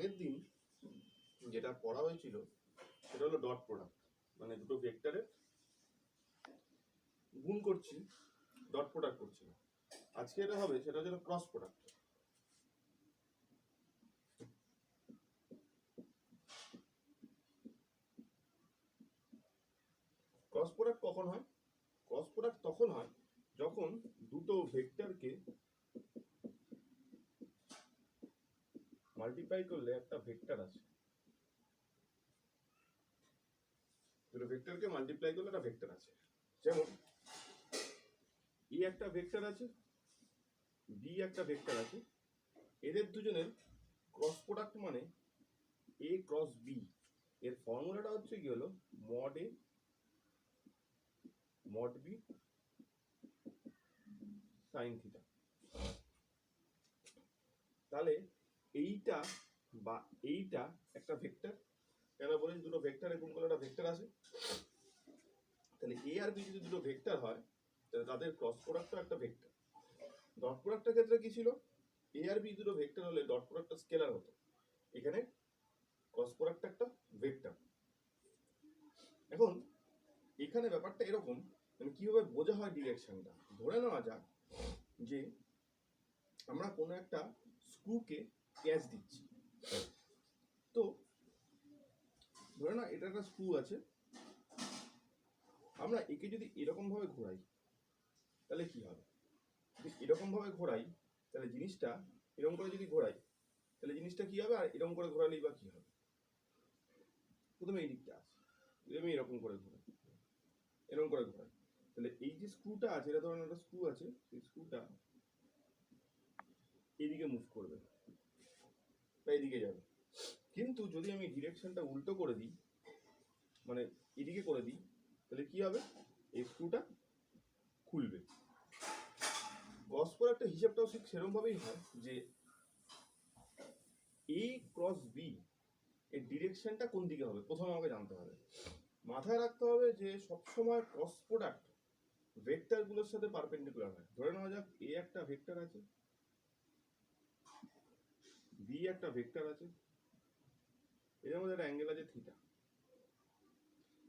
আগের দিন যেটা পড়া হয়েছিল সেটা হলো ডট প্রোডাক্ট, মানে দুটো ভেক্টরের গুণ করছি, ডট প্রোডাক্ট করছি। আজকে এটা হবে সেটা হলো ক্রস প্রোডাক্ট। ক্রস প্রোডাক্ট কখন হয়? ক্রস প্রোডাক্ট তখন হয় যখন দুটো ভেক্টরকে মাল্টিপ্লাই করলে একটা ভেক্টর আছে, দুটো ভেক্টরকে মাল্টিপ্লাই করলে একটা ভেক্টর আছে। যেমন ই একটা ভেক্টর আছে, বি একটা ভেক্টর আছে, এদের দুজনের ক্রস প্রোডাক্ট মানে এ ক্রস বি। এর ফর্মুলাটা হচ্ছে কি হলো mod A mod B sine theta. তাহলে এইটা বা এইটা একটা ভেক্টর, কেন বলেন দুটো ভেক্টর গুণ করলে একটা ভেক্টর আছে। তাহলে এ আর বি যদি দুটো ভেক্টর হয় তাহলে তাদের ক্রস প্রোডাক্টও একটা ভেক্টর। ডট প্রোডাক্টের ক্ষেত্রে কি ছিল, এ আর বি দুটো ভেক্টর হলে ডট প্রোডাক্টটা স্কেলার হতো, এখানে ক্রস প্রোডাক্ট একটা ভেক্টর। এখন এখানে ব্যাপারটা এরকম, মানে কিভাবে বোঝা হয় ডিরেকশনটা। ধরে নেওয়া যাক যে আমরা কোনো একটা স্ক্রুকে ক্যাচ দিচ্ছি, তো ধরে না এটা একটা স্ক্রু আছে, আমরা একে যদি এরকম ভাবে ঘোরাই তাহলে কি হবে, যদি এরকম ভাবে ঘোরাই তাহলে জিনিসটা এরকম করে যদি ঘোরাই তাহলে জিনিসটা কি হবে, আর এরকম করে ঘোরালেই বা কি হবে। প্রথমে এই দিকটা আছে, আমি এরকম করে ঘোরাই, এরকম করে ঘোরাই, তাহলে এই যে স্ক্রুটা আছে, এটা ধরুন একটা স্ক্রু আছে, সেই স্ক্রুটা এইদিকে মুভ করবে বা এইদিকে যাবে। কিন্তু যদি আমি ডিরেকশনটা উল্টো করে দিই, মানে এদিকে করে দিই, তাহলে কি হবে, এই স্ক্রুটা খুলবে। ক্রস প্রোডাক্টের হিসাবটাও ঠিক সেরকম ভাবেই হয় যে এ ক্রস বি এর ডিরেকশনটা কোন দিকে হবে প্রথমে আমাকে জানতে হবে। মাথায় রাখতে হবে যে সবসময় ক্রস প্রোডাক্ট ভেক্টরগুলোর সাথে পারপেন্ডিকুলার হয়। ধরে নেওয়া যাক এ একটা ভেক্টর আছে, বি একটা ভেক্টর আছে, এদের মধ্যে একটা অ্যাঙ্গেল আছে থিটা,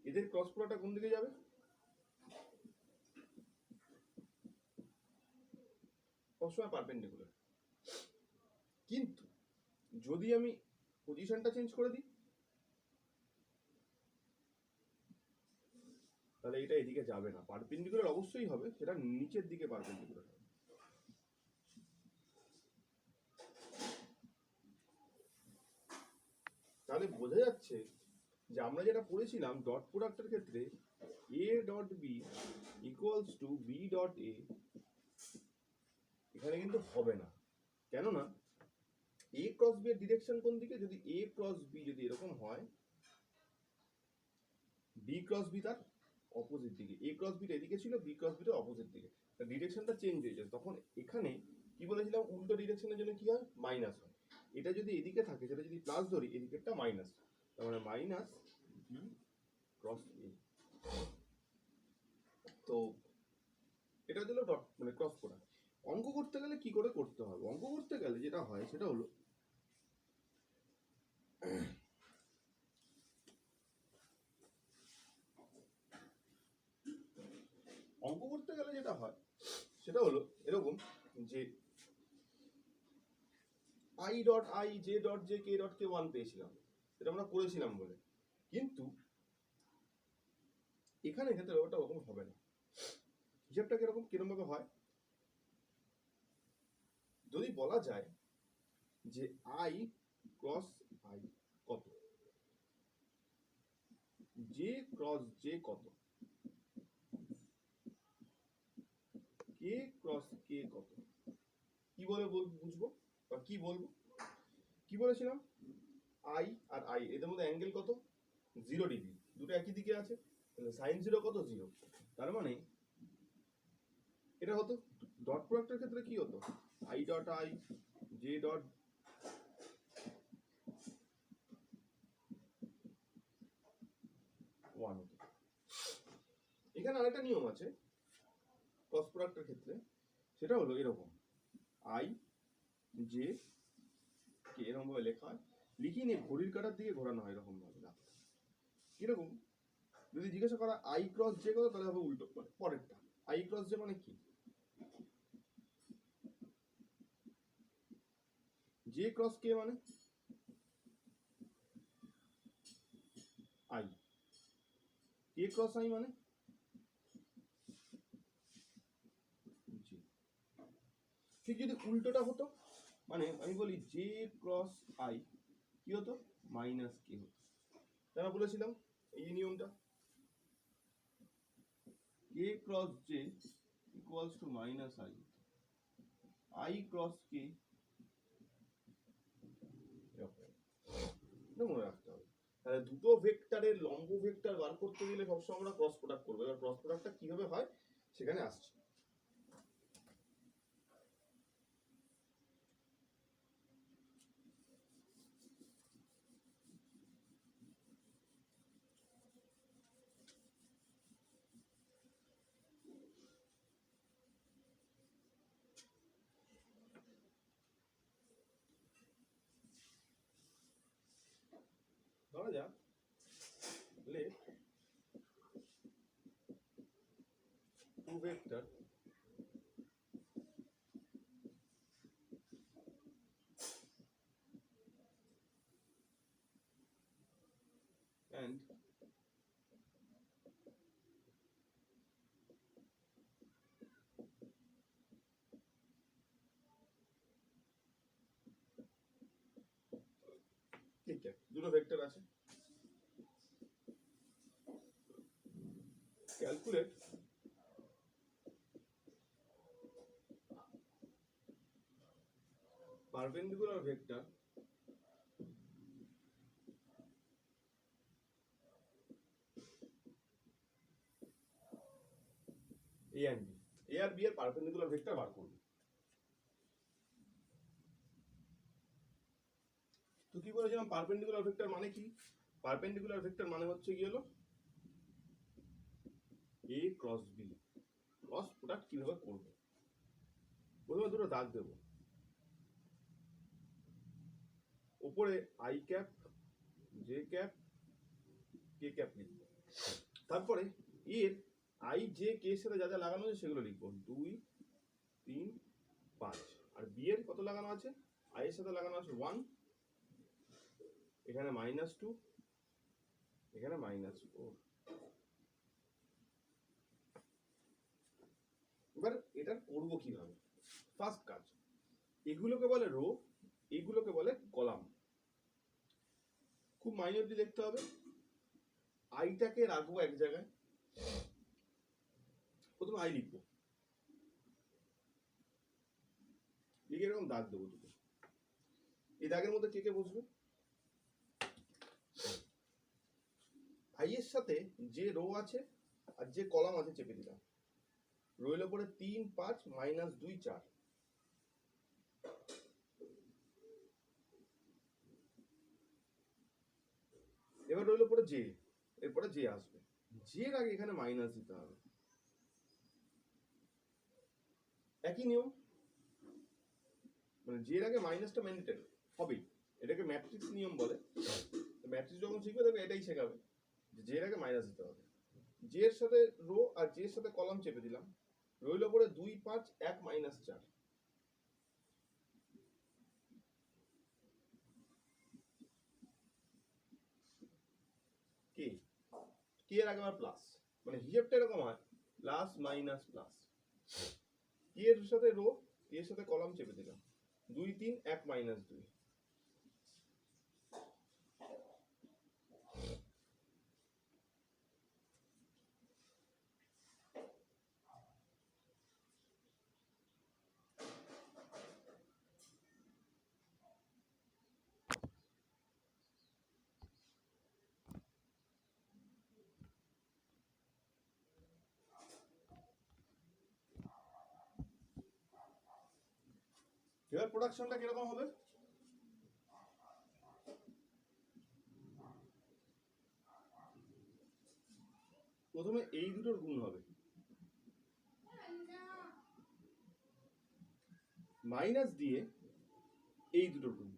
এদের ক্রস প্রোডাক্টটা কোন দিকে যাবে, সবসময় পারপেন্ডিকুলার। কিন্তু যদি আমি পজিশনটা চেঞ্জ করে দিই তাহলে এটা এদিকে যাবে না, পারপেন্ডিকুলার অবশ্যই হবে, সেটা নিচের দিকে পারপেন্ডিকুলার হবে। তাহলে বোঝা যাচ্ছে যে আমরা যেটা পড়েছিলাম ডট প্রোডাক্টের ক্ষেত্রে A dot B equals to B dot A, এখানে কিন্তু হবে না। কেননা এ ক্রস বি এর ডিরেকশন কোন দিকে, যদি এ ক্রস বি যদি এরকম হয়, বি ক্রস বি তার অপোজিট দিকে, এ ক্রস বিটা এদিকে ছিল, বি ক্রস বিটা অপোজিট দিকে, তার ডিরেকশনটা চেঞ্জ হয়ে যায়। তখন এখানে কি বলেছিলাম, উল্টো ডিরেকশনের জন্য কি হয়, মাইনাস হয়। এটা যদি এদিকে থাকে, সেটা যদি প্লাস ধরি, এদিকেরটা মাইনাস, তার মানে মাইনাস বি ক্রস এ। তো এটা হলো ডট মানে ক্রস প্রোডাক্ট। অঙ্ক করতে গেলে কি করে করতে হবে, অঙ্ক করতে গেলে যেটা হয় সেটা হলো অঙ্ক করতে গেলে যেটা হয় সেটা হলো এরকম যে I dot I J dot J K dot K 1 পেয়েছিলাম, এটা আমরা করেছিলাম বলে। কিন্তু এখানে ক্ষেত্রে ব্যাপারটা ওরকম হবে না। হিসাবটা কিরকম ভাবে হয়, যদি বলা যায় যে আই ক্রস আই কত, জে ক্রস জে কত, কে ক্রস কে কত, কি বলে বুঝবো বা কি বলবো, কি বলেছিলাম, আই আর আই এদের মধ্যে অ্যাঙ্গেল কত, 0 ডিগ্রি, দুটো একই দিকে আছে, তাহলে সাইন 0 কত, 0। তার মানে এটা হতো ডট প্রোডাক্টের ক্ষেত্রে কি হতো, I dot I J dot one হতো। এখানে আরেকটা নিয়ম আছে ক্রস প্রোডাক্টের ক্ষেত্রে, সেটা হলো এরকম, আই জে কে এরকম ভাবে লেখা হয়, লিখি নিয়ে ঘড়ির কাঁটার দিকে ঘোরানো হয় এরকম ভাবে। কিরকম? যদি জিজ্ঞাসা করা আই ক্রস জে কত, তাহলে হবে উল্টো, পরেরটা। আই ক্রস জে মানে কি? জে ক্রস কে মানে আই, কে ক্রস আই মানে জি। ঠিক যদি উল্টোটা হতো, মানে আমি বলি জে ক্রস আই কি হতো? মাইনাস কে হতো। তারা বলেছিলাম এই নিয়মটা, K cross J equals to minus I, I cross K মনে রাখতে হবে। তাহলে দুটো ভেক্টরের লম্ব ভেক্টর বার করতে গেলে সবসময় আমরা ক্রস প্রোডাক্ট করবো। এবার ক্রস প্রোডাক্টটা কিভাবে হয় সেখানে আসছে। ধরা যাক let two vector and ঠিক আছে, দুটো ভেক্টর আছে। Calculate perpendicular vector A and B, A আর B এর পারপেন্ডিকুলার ভেক্টর বার করব। তো কি বলেছিলাম পারপেন্ডিকুলার ভেক্টর মানে কি? পারপেন্ডিকুলার ভেক্টর মানে হচ্ছে কি হলো A cross B। Cross product কিভাবে করব? প্রথমে দুটো দাগ দেব, উপরে I cap J cap K cap লিখব, তারপরে এর আই জে কে এর সাথে যা যা লাগানো আছে সেগুলো লিখবো, 2 3 5। আর বি এর কত লাগানো আছে? আই এর সাথে লাগানো আছে 1, এখানে -2, এখানে -4। এবার এটা করব কিভাবে? ফার্স্ট কাজ, এগুলোকে বলে রো, এগুলোকে বলে কলাম। খুব মাইনরলি দেখতে হবে। আইটাকে রাখবো এক জায়গায়, প্রথমে আই লিখবো, লিখে এরকম দাগ দেবো দুটো। এই দাগের মধ্যে কে কে বসবে? আই এর সাথে যে রো আছে আর যে কলাম আছে চেপে দিলাম, রইল পরে 3 5 -2 4। এবার রইল পরে জে, এরপরে জে আসবে, জে এর আগে এখানে মাইনাস দিতে হবে। একই নিয়ম, মানে জে এর আগে মাইনাসটা ম্যান্ডেটরি হবেই, এটাকে ম্যাট্রিক্স নিয়ম বলে। ম্যাট্রিক্স যখন শিখবে তবে এটাই শেখাবে যে জে এর আগে মাইনাস দিতে হবে। জে এর সাথে রো আর জে এর সাথে কলাম চেপে দিলাম, রইল পরে 2 5 1 -4। কে কে এর আগে আবার প্লাস, মানে হিসাবটা এরকম হয় প্লাস মাইনাস প্লাস। কে এর সাথে রো, কে এর সাথে কলাম চেপে দিলাম, 2 3 1 -2। এবার প্রোডাকশনটা কিরকম হবে? প্রথমে এই দুটোর গুণ হবে, মাইনাস দিয়ে এই দুটোর গুণ,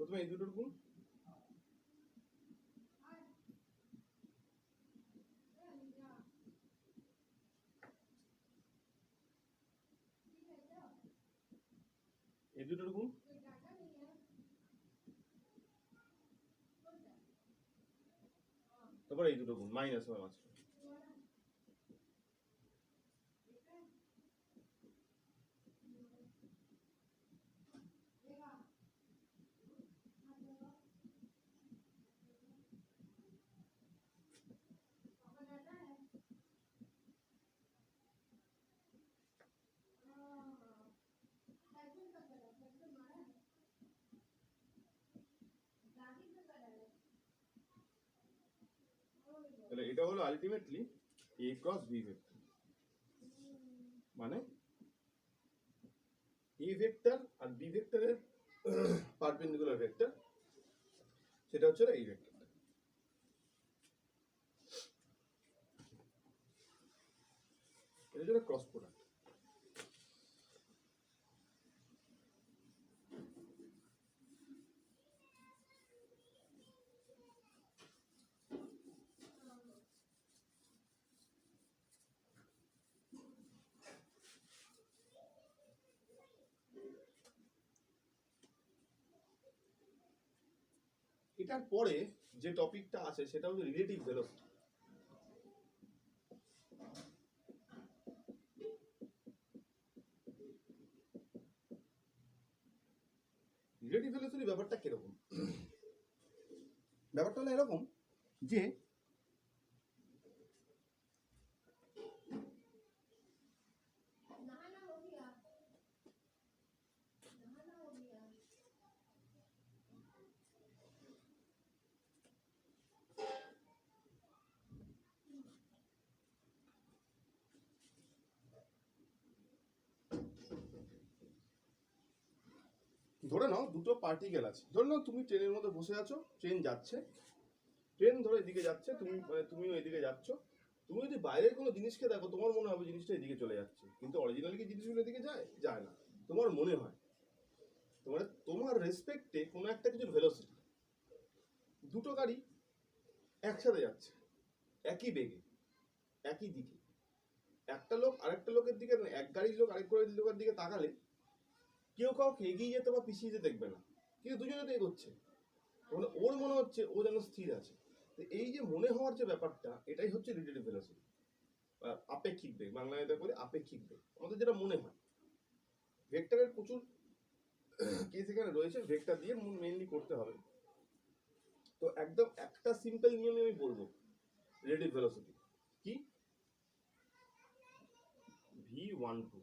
প্রথমে এই দুটোর গুণ, এই দুটোর গুণ, তারপর এই দুটো গুণ, মাইনাস হয় মাঝখানে। তাহলে এটা হলো ultimately a cross b vector, মানে a ভেক্টর আর b ভেক্টরের পারপেন্ডিকুলার ভেক্টর, সেটা হচ্ছে এই ভেক্টর। এটা হচ্ছে ক্রস প্রোডাক্ট। এটার পরে যে টপিকটা আছে সেটা হচ্ছে রিলেটিভ ভেলোসিটি। রিলেটিভ ভেলোসিটি ব্যাপারটা কিরকম? ব্যাপারটা হলো এরকম যে ধরে নাও দুটো পার্টিকেল আছে, ধরে নাও তুমি ট্রেনের মধ্যে বসে আছো, ট্রেন যাচ্ছে, ট্রেন ধরে এদিকে যাচ্ছে, তুমিও এদিকে যাচ্ছ। তুমি যদি বাইরের কোনো জিনিসকে দেখো তোমার মনে হবে জিনিসটা এদিকে চলে যাচ্ছে, কিন্তু অরিজিনালি কি জিনিসগুলো এদিকে যায়? যায় না, তোমার মনে হয়। তোমার রেসপেক্টে কোনো একটা কিছুর ভেলোসিটি, দুটো গাড়ি একসাথে যাচ্ছে একই বেগে একই দিকে, একটা লোক আরেকটা লোকের দিকে, এক গাড়ির লোক আরেক গাড়ির লোকের দিকে তাকালে কেউ কাউকে এগিয়ে যেতে বা পিছিয়ে যেতে দেখবে না, কিন্তু দুজনে তো এগোচ্ছে, মানে ওর মনে হচ্ছে ও যেন স্থির আছে। তো এই যে মনে হওয়ার যে ব্যাপারটা, এটাই হচ্ছে রিলেটিভ ভেলোসিটি, আপেক্ষিক বেগ, বাংলায় এটা বলে আপেক্ষিক বেগ। আমাদের যেটা মনে হয়, ভেক্টরের প্রচুর কেস এখানে রয়েছে, ভেক্টর দিয়ে মেইনলি করতে হবে। তো একদম একটা সিম্পল নিয়মে আমি বলবো রিলেটিভ ভেলোসিটি কি, v12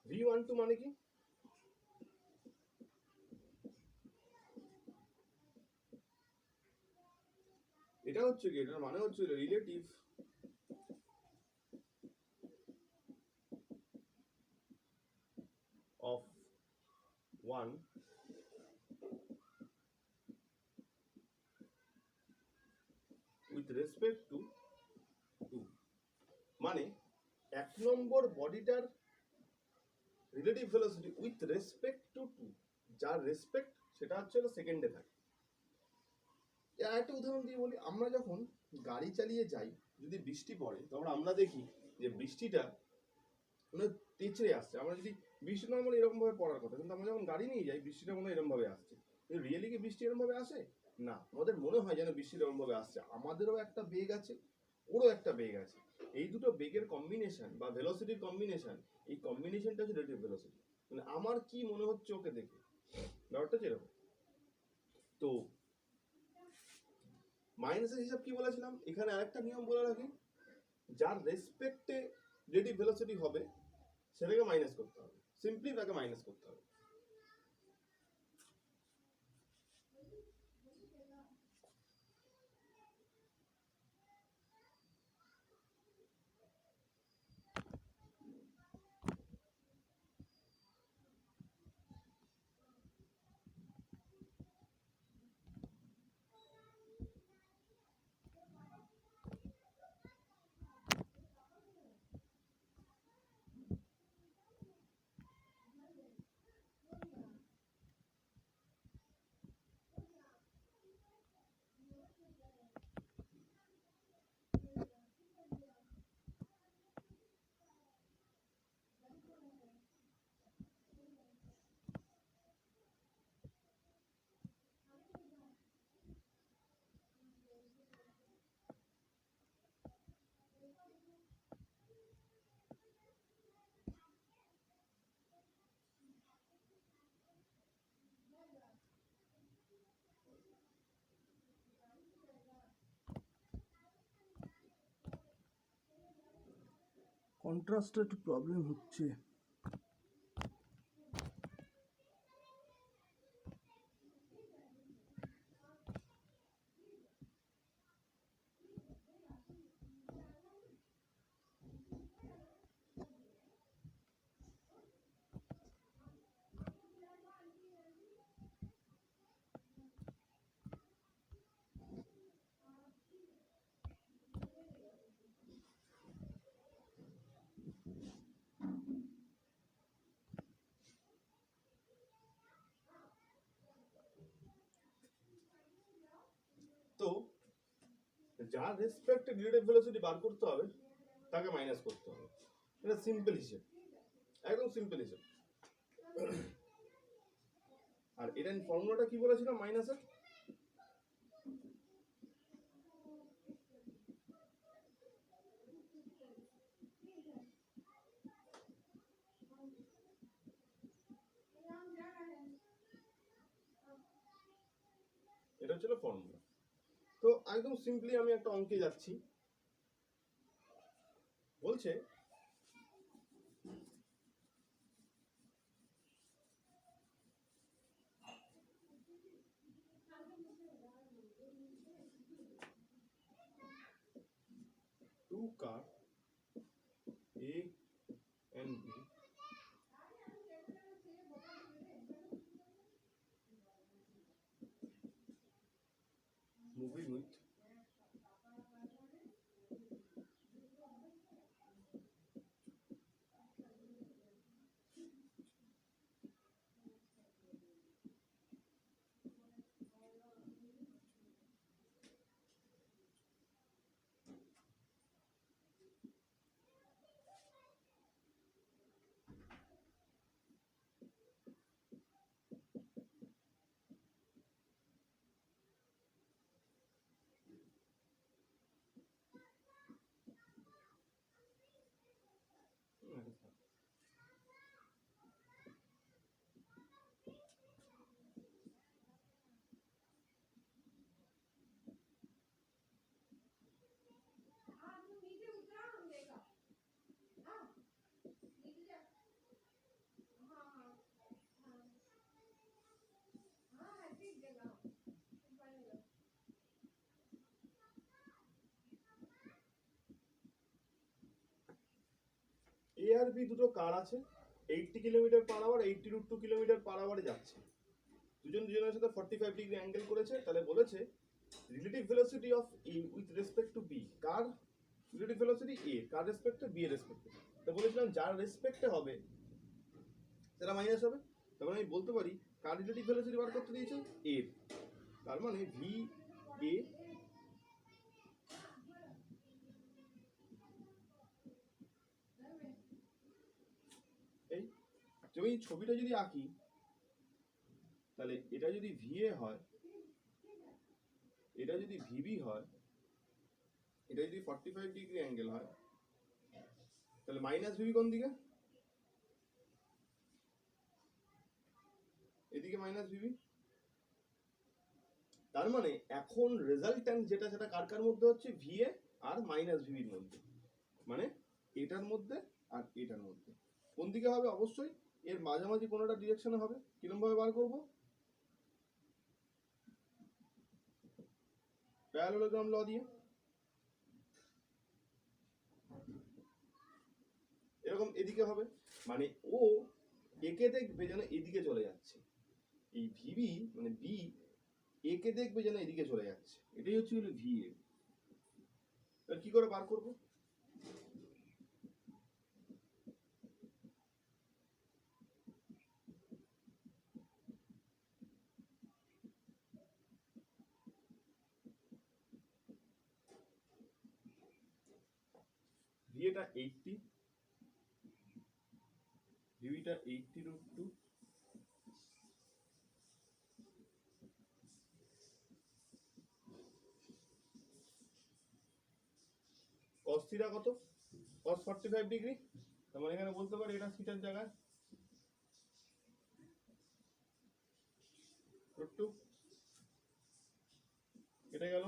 v12 মানে কি? এটা হচ্ছে কি, এটার মানে হচ্ছে relative of 1 with respect to 2, মানে এক নম্বর বডিটার relative velocity with respect to 2, যার রেসপেক্ট সেটা হচ্ছে সেকেন্ডে থাকে। একটা উদাহরণ দিয়ে বলি, আমরা যখন গাড়ি চালিয়ে যাই, যদি বৃষ্টি পড়ে তখন আমরা দেখি যে বৃষ্টিটা মানে তেচড়ে আসছে। আমরা যদি বৃষ্টি নর্মালি এরকম ভাবে পড়ার কথা, কিন্তু আমরা যখন গাড়ি নিয়ে যাই বৃষ্টিটা মনে হয় এরকম ভাবে আসছে, কিন্তু রিয়েলি কি বৃষ্টি এরকম ভাবে আসে না, আমাদের মনে হয় যেন বৃষ্টি এরকম ভাবে আসছে। আমাদেরও একটা বেগ আছে, ওরও একটা বেগ আছে, এই দুটো বেগের কম্বিনেশন বা ভেলোসিটির কম্বিনেশন, এই কম্বিনেশনটা হচ্ছে রিলেটিভ ভেলোসিটি। মানে আমার কি মনে হচ্ছে ওকে দেখে, ব্যাপারটা যেরকম। তো মাইনাসের হিসাব কি বলেছিলাম, এখানে আরেকটা নিয়ম বলে রাখি, যার রেসপেক্টে রিলেটিভ ভেলোসিটি হবে সেটাকে মাইনাস করতে হবে, সিম্পলি তাকে মাইনাস করতে হবে। কন্ট্রাস্টটা একটু প্রবলেম হচ্ছে। তো যার রেসপেক্টে রিলেটিভ ভেলোসিটি বার করতে হবে তাকে মাইনাস করতে হবে। এটা সিম্পল হিসেব, একদম সিম্পল হিসেব। আর এটা ফর্মুলাটা কি বলেছিলাম মাইনাসের? এটা হচ্ছিল ফর্মুলা। তো একদম সিম্পলি আমি একটা অঙ্কে যাচ্ছি। বলছে two car A and B moving with A আর B দুটো কার আছে, 80 kilometre per hour 80 √ 2 kilometre per আওয়ারে যাচ্ছে। দুজনের সাথে 45 ডিগ্রি অ্যাঙ্গেল করেছে। তাহলে বলেছে relative velocity of A with respect to B, car relative velocity A, car রেসপেক্টে B এর রেসপেক্টে। তো বলেছিলাম যার রেসপেক্টে হবে সেটা মাইনাস হবে। তার মানে আমি বলতে পারি কার রিলেটিভ ভেলোসিটি বার করতে দিয়েছে A এর, তার মানে VA এই তুমি ছবিটা যদি আঁকি তাহলে এটা যদি VA হয়, এটা যদি VB হয়, এটা যদি 45 ডিগ্রি অ্যাঙ্গেল হয়, তাহলে মাইনাস VB কোন দিকে? এদিকে মাইনাস VB। তার মানে এখন রেজাল্ট্যান্ট যেটা সেটা কার কার মধ্যে হচ্ছে VA আর মাইনাস VBর মধ্যে, মানে এটার মধ্যে আর এটার মধ্যে। কোন দিকে হবে? অবশ্যই এর মাঝামাঝি কোনোটা ডিরেকশনে হবে। কিরকম ভাবে বার করবো? প্যারালেলোগ্রাম ল দিয়ে। এরকম এদিকে হবে, মানে ও একে দেখবে যেন এদিকে চলে যাচ্ছে, এই ভিবি মানে বি একে দেখবে যেন এদিকে চলে যাচ্ছে, এটাই হচ্ছে হলো ভিএ। তাহলে কি করে বার করবো? ভিএটা 80, ভিবিটা 80 √ 2, cos থিটা কত? cos 45 degree. তার মানে এখানে বলতে পারি এটা থিটার জায়গায় √2, কেটে গেল।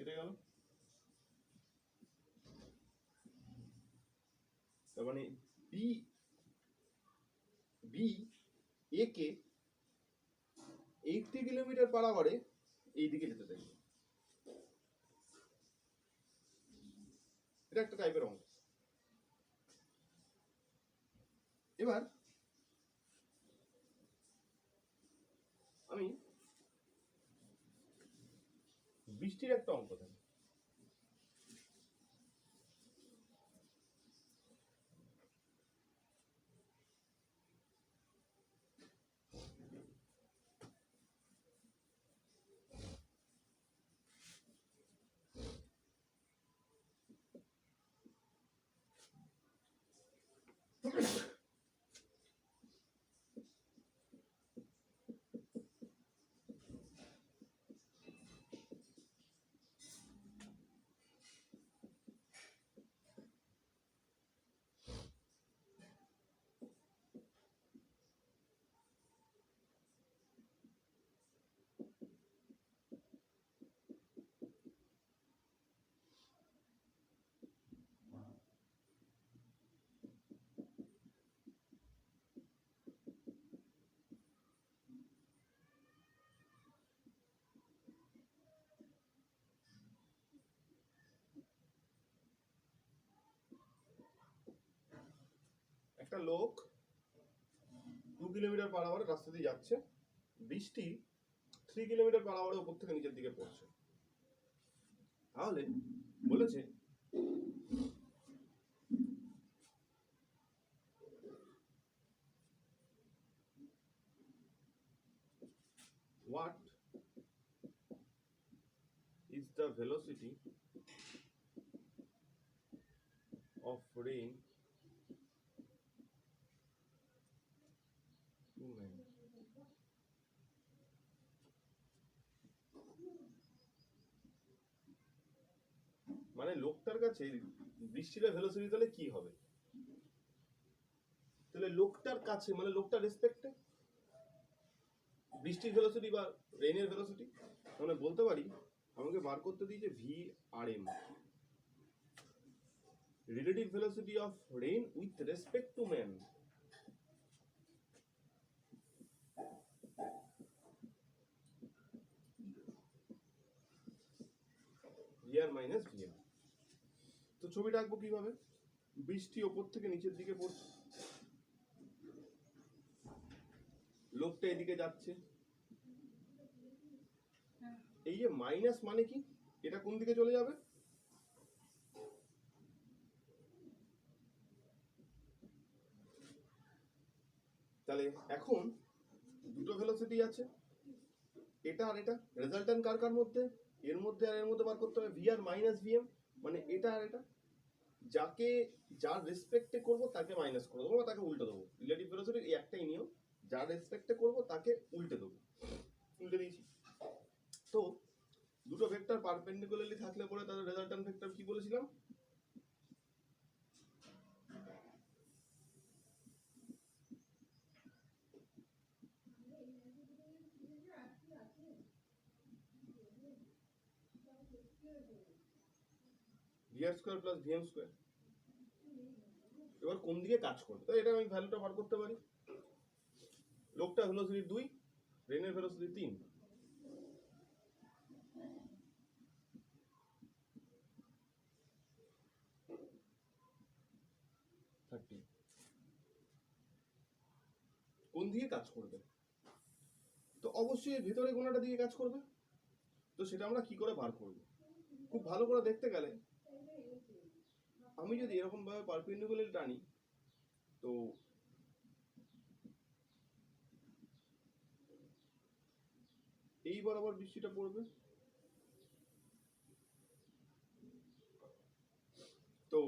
কেটে গেল। তার মানে B A K 80 kilometre per আওয়ারে এইদিকে যেতে চাইবে। এটা একটা টাইপের অঙ্ক। এবার আমি বৃষ্টির একটা অঙ্ক দেব। একটা লোক 2 কিলোমিটার পার আওয়ারে রাস্তা দিয়ে যাচ্ছে, বৃষ্টি 3 কিলোমিটার পার আওয়ারে উপর থেকে নিচের দিকে পড়ছে। তাহলে বলেছে what is the velocity of rain to man? মানে লোকটার কাছে বৃষ্টির ভেলোসিটি তাহলে কি হবে? তাহলে লোকটার কাছে মানে লোকটার রেসপেক্টে বৃষ্টির ভেলোসিটি বা রেইনের ভেলোসিটি মানে বলতে পারি আমাকে বার করতে দিয়েছে ভি আর M, relative velocity of rain with respect to man. VR minus VM. তো ছবিটা আঁকবো কিভাবে? বৃষ্টি ওপর থেকে নিচের দিকে পড়ছে, লোকটা এদিকে যাচ্ছে, এই যে মাইনাস মানে কি, এটা কোন দিকে চলে যাবে? তাহলে এখন দুটো ভেলোসিটি আছে, এটা আর এটা, রেজাল্টেন্ট কার কার মধ্যে? এর মধ্যে আর এর মধ্যে বার করতে হবে ভিআর মাইনাস ভিএম, মানে এটা আর এটা। যাকে যার রেসপেক্টে করব তাকে মাইনাস করে দেবো বা তাকে উল্টে দেবো। রিলেটিভ ভেলোসিটির এই একটাই নিয়ম, যার রেসপেক্টে করব তাকে উল্টে দেবো। উল্টে দিয়েছি। তো দুটো ভেক্টর পারপেন্ডিকুলারলি থাকলে পরে তাদের রেজাল্টেন্ট ভেক্টর কি বলেছিলাম? VR square plus VM square. এবার কোন দিকে কাজ করবে? তো এটা আমি ভ্যালুটা বার করতে পারি। লোকটা ভেলোসিটি 2, রেনের ভেলোসিটি 3। কোন দিকে কাজ করবে? তো অবশ্যই ভেতরে কোনটা দিকে কাজ করবে। তো সেটা আমরা কি করে বার করব? খুব ভালো করে দেখতে গেলে আমি যদি এরকম ভাবে পারপেন্ডিকুলার টানি, তো এই বরাবর বৃষ্টিটা পড়বে। তো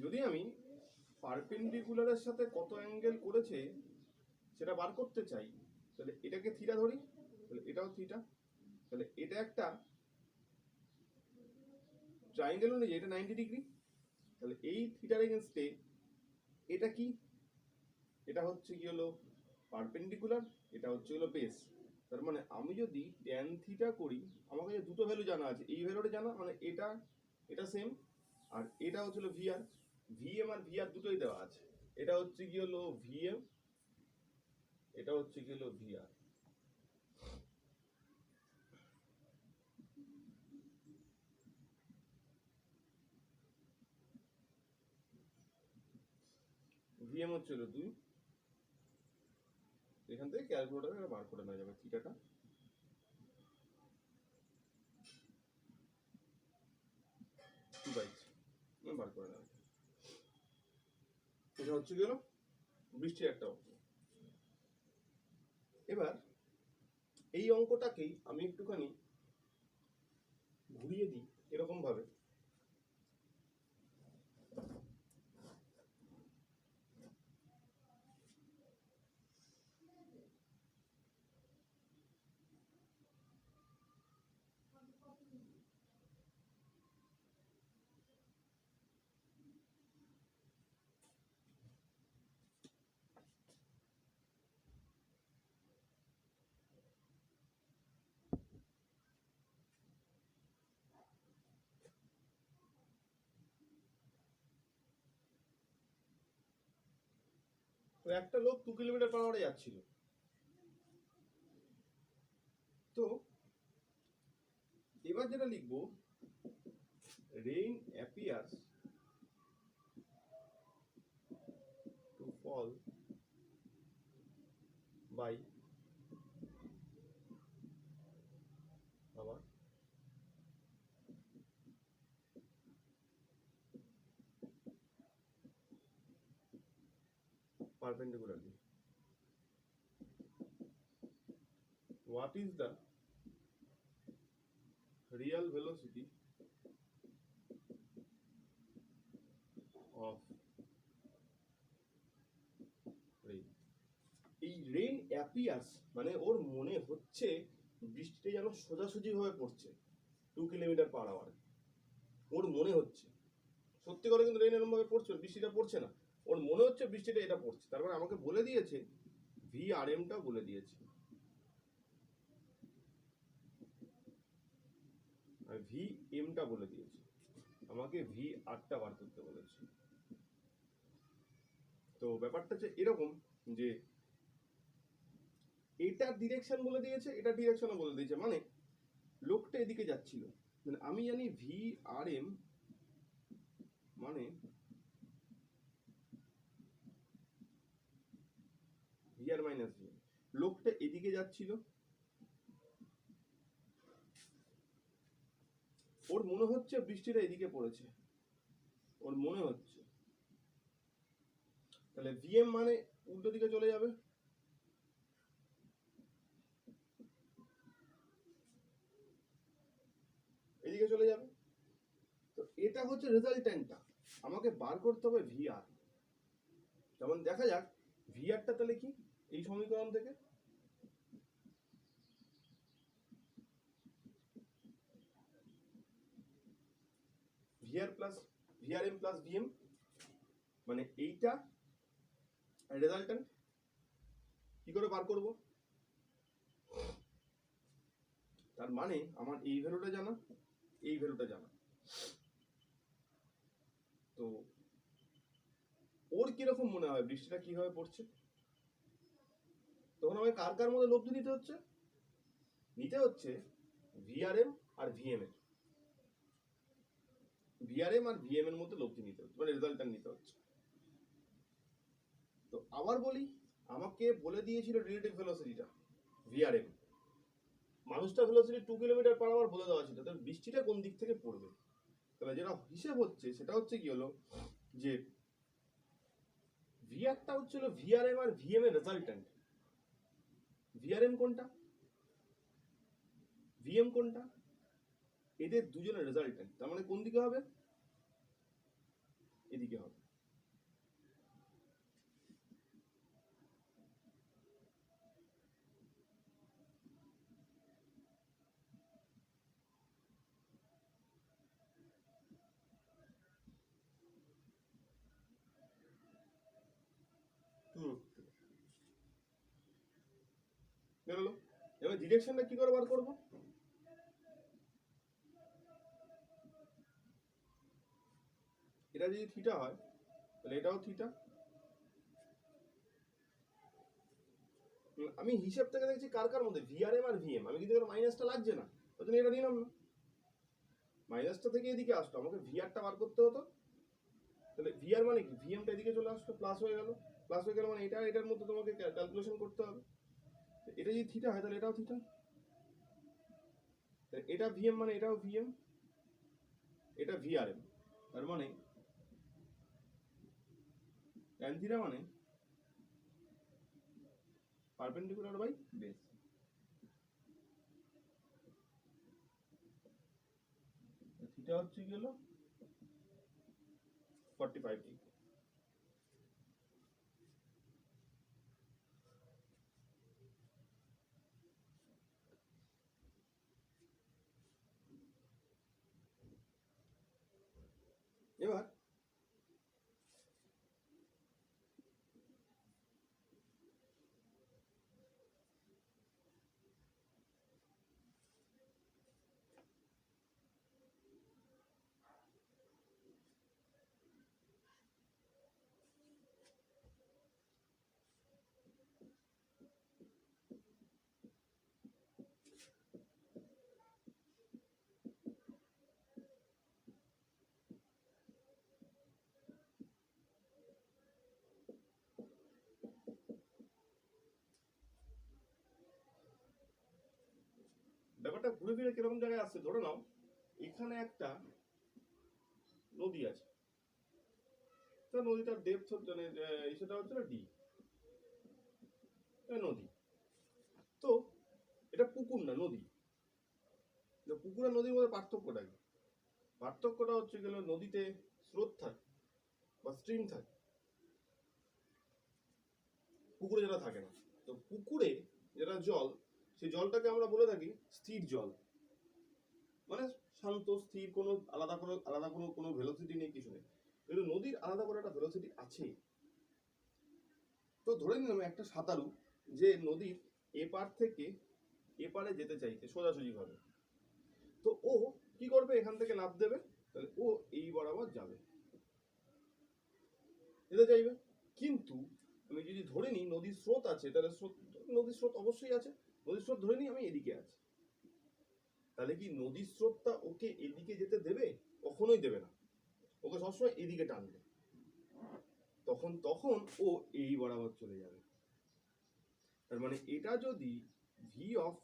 যদি আমি পারপেন্ডিকুলারের সাথে কত অ্যাঙ্গেল করেছে সেটা বার করতে চাই, তাহলে এটাকে থিটা ধরি, তাহলে এটাও থিটা, তাহলে এটা একটা ট্রায়াঙ্গেল অনুযায়ী এটা 90 ডিগ্রি। তাহলে এই থিটার এগেইনস্টে এটা কি? এটা হচ্ছে কি হলো পারপেন্ডিকুলার, এটা হচ্ছে হলো বেস। তার মানে আমি যদি ট্যান থিটা করি, আমার কাছে দুটো ভ্যালু জানা আছে, এই ভ্যালুটা জানা, মানে এটা সেম, আর এটা হচ্ছিল ভিআর। ভিএম আর ভিআর দুটোই দেওয়া আছে। এটা হচ্ছে কি হলো ভিএম, এটা হচ্ছে কি হলো ভিআর। ভিএম হচ্ছিল 2, এখান থেকে ক্যালকুলেটারে বার করে নেওয়া যাবে থিটাটা। বার করে নেওয়া যাবে। এটা হচ্ছে গেল বৃষ্টির একটা অঙ্ক। এবার এই অঙ্কটাকেই আমি একটুখানি ঘুরিয়ে দিই এরকম ভাবে। তো একটা লোক 2 কিলোমিটার পার আওয়ারে যাচ্ছিল। তো এবার যেটা লিখবো, rain appears to fall by আবার perpendicularly. What is the real velocity of rain? এই রেইন অ্যাপিয়ার্স মানে ওর মনে হচ্ছে বৃষ্টিটা যেন সোজাসুজি ভাবে পড়ছে 2 কিলোমিটার পার আওয়ারে। ওর মনে হচ্ছে, সত্যি করে কিন্তু রেইন এরকম ভাবে পড়ছে, বৃষ্টিটা পড়ছে না, ওর মনে হচ্ছে বৃষ্টিটা এটা পড়ছে। তারপরে আমাকে বলে দিয়েছে ভি আর এমটা বলে দিয়েছে, আর ভি এমটা বলে দিয়েছে, আমাকে ভি আরটা বার করতে বলেছে। তো ব্যাপারটা হচ্ছে এরকম যে এটা ডিরেকশন বলে দিয়েছে, এটা ডিরেকশনও বলে দিয়েছে, মানে লোকটা এদিকে যাচ্ছিল, মানে আমি জানি ভি আর এম মানে ভি আর মাইনাস ভি। লোকটা এদিকে যাচ্ছিল, ওর মনে হচ্ছে বৃষ্টিটা এদিকে পড়েছে, ওর মনে হচ্ছে, তাহলে ভিএম মানে উল্টো দিকে চলে যাবে, এদিকে চলে যাবে। তো এটা হচ্ছে রেজাল্টেন্টটা, আমাকে বার করতে হবে ভিআর। যেমন দেখা যাক ভিআরটা তাহলে কি, এই সমীকরণ থেকে VR plus VRM plus VM, মানে এইটা রেজাল্টেন্ট। কি করে বার করব? তার মানে আমার এই ভ্যালুটা জানা, এই ভ্যালুটা জানা। তো ওর কিরকম মনে হয় বৃষ্টিটা কিভাবে পড়ছে, তখন আমাকে কার কার মধ্যে লব্ধি নিতে হচ্ছে, নিতে হচ্ছে ভিআরএম আর ভিএম এর, ভিআরএম আর ভিএম এর মধ্যে লব্ধি নিতে হচ্ছে, মানে রেজাল্টটা নিতে হচ্ছে। তো আবার বলি, আমাকে বলে দিয়েছিল রিলেটিভ ভেলোসিটিটা ভিআরএম, মানুষটা ভেলোসিটি 2 কিলোমিটার পার আওয়ার বলে দেওয়া ছিল, তাহলে বৃষ্টিটা কোন দিক থেকে পড়বে। তাহলে যেটা হিসেব হচ্ছে সেটা হচ্ছে কি হলো যে ভিআরটা হচ্ছিল ভিআরএম আর ভিএম এর রেজাল্টেন্ট। ভিআরএম কোনটা, ভিএম কোনটা, এদের দুজনের রেজাল্টেন্ট। তার মানে কোন দিকে হবে, এদিকে হবে। বেরোলো। এবার তাহলে ডিরেকশনটা কি করে বার করবো? এটা যদি থিটা হয় তাহলে এটাও থিটা। আমি হিসেব থেকে দেখছি কার কার মধ্যে ভিআরএম আর ভিএম, আমি কিন্তু এবার মাইনাসটা লাগছে না, ওই জন্য এটা নিলাম না। মাইনাসটা থেকে এদিকে আসতো, আমাকে ভিআরটা বার করতে হতো। তাহলে ভিআর মানে কি, ভিএমটা এদিকে চলে আসতো, প্লাস হয়ে গেল। প্লাস হয়ে গেল মানে এটা এটার মধ্যে তোমাকে ক্যালকুলেশন করতে হবে। এটা যদি থিটা হয় তাহলে এটাও থিটা, এটা ভিএম মানে এটাও ভিএম, এটা ভিআরএম। তার মানে ট্যান থিটা মানে পারপেন্ডিকুলার বাই বেস। থিটা হচ্ছে কি হলো 45 ডিগ্রি। এবার ব্যাপারটা ঘুরে ফিরে কিরকম জায়গায় আসছে, ধরে নাও এখানে একটা নদী আছে, তো নদীটার ডেপথ মানে সেটা হচ্ছে ডি, নদী। তো এটা পুকুর না নদী। পুকুর আর নদীর মধ্যে পার্থক্যটা কি? পার্থক্যটা হচ্ছে গেল নদীতে স্রোত থাকে বা স্ট্রিম থাকে, পুকুরে যেটা থাকে না। তো পুকুরে যেটা জল, সেই জলটাকে আমরা বলে থাকি স্থির জল, মানে শান্ত স্থির, কোনো আলাদা কোনো ভেলোসিটি নেই, কিছু নেই। কিন্তু নদীর আলাদা করে একটা ভেলোসিটি আছে। তো ধরে নিলাম একটা সাঁতারু যে নদীর এপার থেকে এপারে যেতে চাইছে সোজাসুজি ভাবে, তো ও কি করবে, এখান থেকে লাফ দেবে, তাহলে ও এই বরাবর যাবে, যেতে চাইবে। কিন্তু আমি যদি ধরে নিই নদীর স্রোত আছে, তাহলে নদীর স্রোত অবশ্যই আছে, নদীর স্রোত ধরে নিই আমি এদিকে আছে, তাহলে কি নদীর স্রোতটা ওকে এদিকে যেতে দেবে? কখনোই দেবে না, ওকে সবসময় এদিকে টানবে। তখন ও এই বরাবর চলে যাবে। তার মানে এটা যদি ভি অফ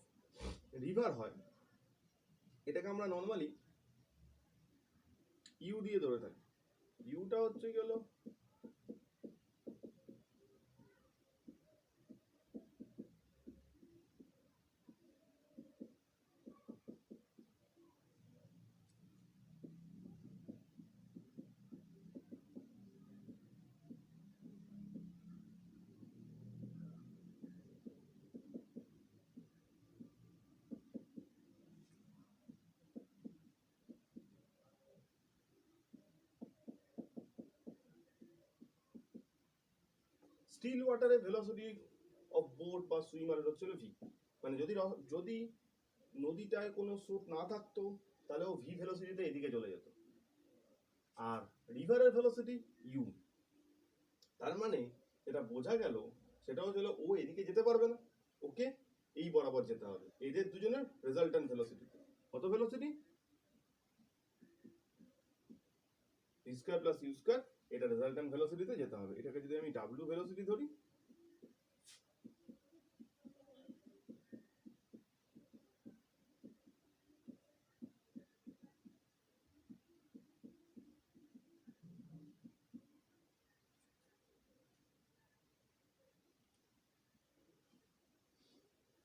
রিভার হয়, এটাকে আমরা নর্মালি ইউ দিয়ে ধরে থাকি। ইউটা হচ্ছে গেল স্টিল ওয়াটারে ভেলোসিটি অফ বোট বা সুইমারের হচ্ছে ভি। মানে যদি নদীটায় কোনো স্রোত না থাকতো তাহলে ও ভি ভেলোসিটিতে এদিকে চলে যেত, আর রিভারের ভেলোসিটি ইউ। তার মানে যেটা বোঝা গেল সেটা হচ্ছে ও এদিকে যেতে পারবে না, ওকে এই বরাবর যেতে হবে। এদের দুজনের রেজাল্টেন্ট ভেলোসিটি কত? Velocity V square plus U square, এটা রেজাল্টেন্ট ভেলোসিটিতে যেতে হবে। এটাকে যদি আমি ডাব্লিউ ভেলোসিটি ধরি,